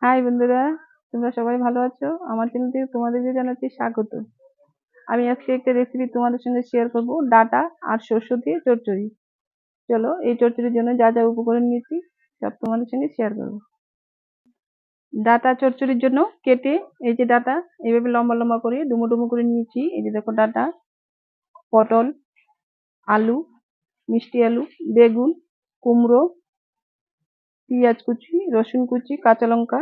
High বন্ধুরা, তোমরা সবাই ভালো আছো? আমার চ্যানেল থেকে তোমাদেরকে জানাচ্ছি স্বাগত। আমি আজকে একটা রেসিপি তোমাদের সঙ্গে শেয়ার করব, ডাঁটা আর শস্য দিয়ে চচ্চড়ি। চলো, এই চচ্চড়ির জন্য যা যা উপকরণ নিয়েছি সব তোমাদের সঙ্গে শেয়ার করব। ডাঁটা চচ্চড়ির জন্য কেটে, এই যে ডাঁটা এইভাবে লম্বা লম্বা করে ডুমো ডুমো করে নিয়েছি। এই যে দেখো ডাঁটা, পটল, আলু, মিষ্টি আলু, বেগুন, কুমড়ো, পেঁয়াজ কুচি, রসুন কুচি, কাঁচা লঙ্কা,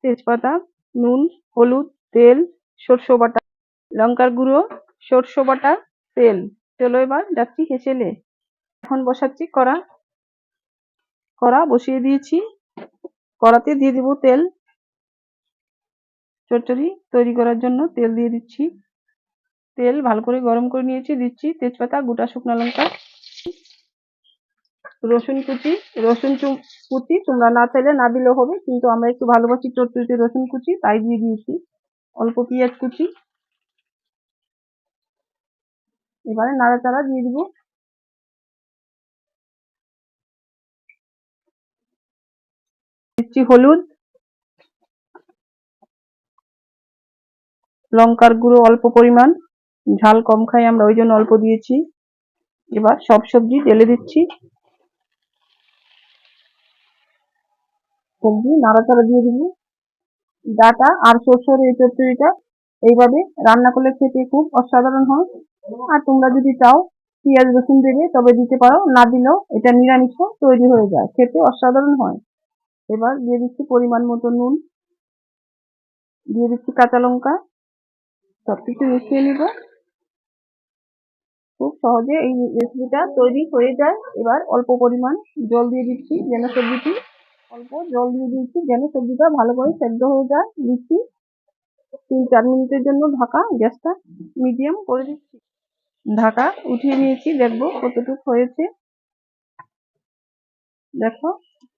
তেজপাতা, নুন, হলুদ, তেল, সরষে বাটা, লঙ্কার গুঁড়ো, সরষে বাটা, তেল। চলো এবার যাচ্ছি হেসেলে। এখন বসাচ্ছি কড়া। কড়া বসিয়ে দিয়েছি। কড়াতে দিয়ে দিব তেল। চচ্চড়ি তৈরি করার জন্য তেল দিয়ে দিচ্ছি। তেল ভালো করে গরম করে নিয়েছি। দিচ্ছি তেজপাতা, গোটা শুকনো লঙ্কা, রসুন কুচি। কুচি তোমরা না চাইলে না দিলেও হবে, কিন্তু আমরা একটু ভালোবাসি চচ্চড়িতে রসুন কুচি, তাই দিয়ে দিয়েছি। অল্প পেঁয়াজ কুচি। এবারে নাড়াচাড়া দিয়ে দিব। দিচ্ছি হলুদ, লঙ্কার গুঁড়ো অল্প পরিমাণ, ঝাল কম খাই আমরা ওই জন্য অল্প দিয়েছি। এবার সব সবজি ঢেলে দিচ্ছি। সবজি নাড়াচাড়া দিয়ে দিব। ডাঁটা আর সরষের এই চচ্চড়িটা এইভাবে রান্না করলে খেতে খুব অসাধারণ হয়। আর তোমরা যদি চাও পেঁয়াজ রসুন দেবে তবে দিতে পারো, না দিলেও এটা নিরামিষ তৈরি হয়ে যায়, খেতে অসাধারণ হয়। এবার দিয়ে দিচ্ছি পরিমাণ মতো নুন, দিয়ে দিচ্ছি কাঁচা লঙ্কা, সবকিছু মিশিয়ে নিব। খুব সহজে এই রেসিপিটা তৈরি হয়ে যায়। এবার অল্প পরিমাণ জল দিয়ে দিচ্ছি যেন সবজিটি ভালো করে সেদ্ধ হয়ে যায়। দিচ্ছি 3-4 মিনিটের জন্য ঢাকা। গ্যাসটা মিডিয়াম করে দিচ্ছি। ঢাকা উঠিয়ে নিয়েছি, দেখবো কতটুকু হয়েছে। দেখো,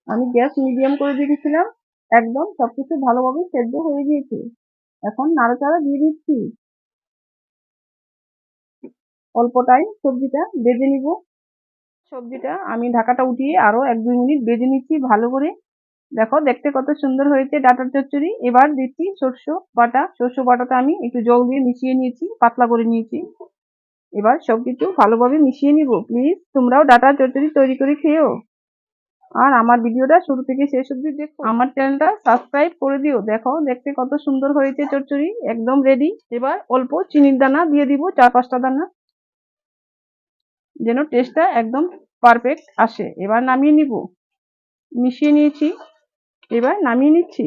আমি গ্যাস মিডিয়াম করে দিয়েছিলাম, একদম সবকিছু ভালোভাবে সেদ্ধ হয়ে গিয়েছে। এখন নাড়াচাড়া দিয়ে দিচ্ছি। অল্প টাইম সবজিটা ভেজে নিব। সবজিটা আমি ঢাকাটা উঠিয়ে আরো 1-2 মিনিট ভেজে নিচ্ছি ভালো করে। দেখো, দেখতে কত সুন্দর হয়েছে ডাঁটার চচ্চড়ি। এবার দিচ্ছি সরষে বাটাটা আমি একটু জল দিয়ে মিশিয়ে নিয়েছি, পাতলা করে নিয়েছি। এবার সবকিছু ভালোভাবে মিশিয়ে নিব। প্লিজ তোমরাও ডাঁটার চচ্চড়ি তৈরি করে খেও। আর আমার ভিডিওটা শুরু থেকে শেষ অবধি দেখো। আমার চ্যানেলটা সাবস্ক্রাইব করে দিও। দেখো, দেখতে কত সুন্দর হয়েছে চচ্চড়ি, একদম রেডি। এবার অল্প চিনির দানা দিয়ে দিব, 4-5টা দানা, যেন টেস্টটা একদম পারফেক্ট আসে। এবার নামিয়ে নিব। মিশিয়ে নিয়েছি, এবার নামিয়ে নিচ্ছি।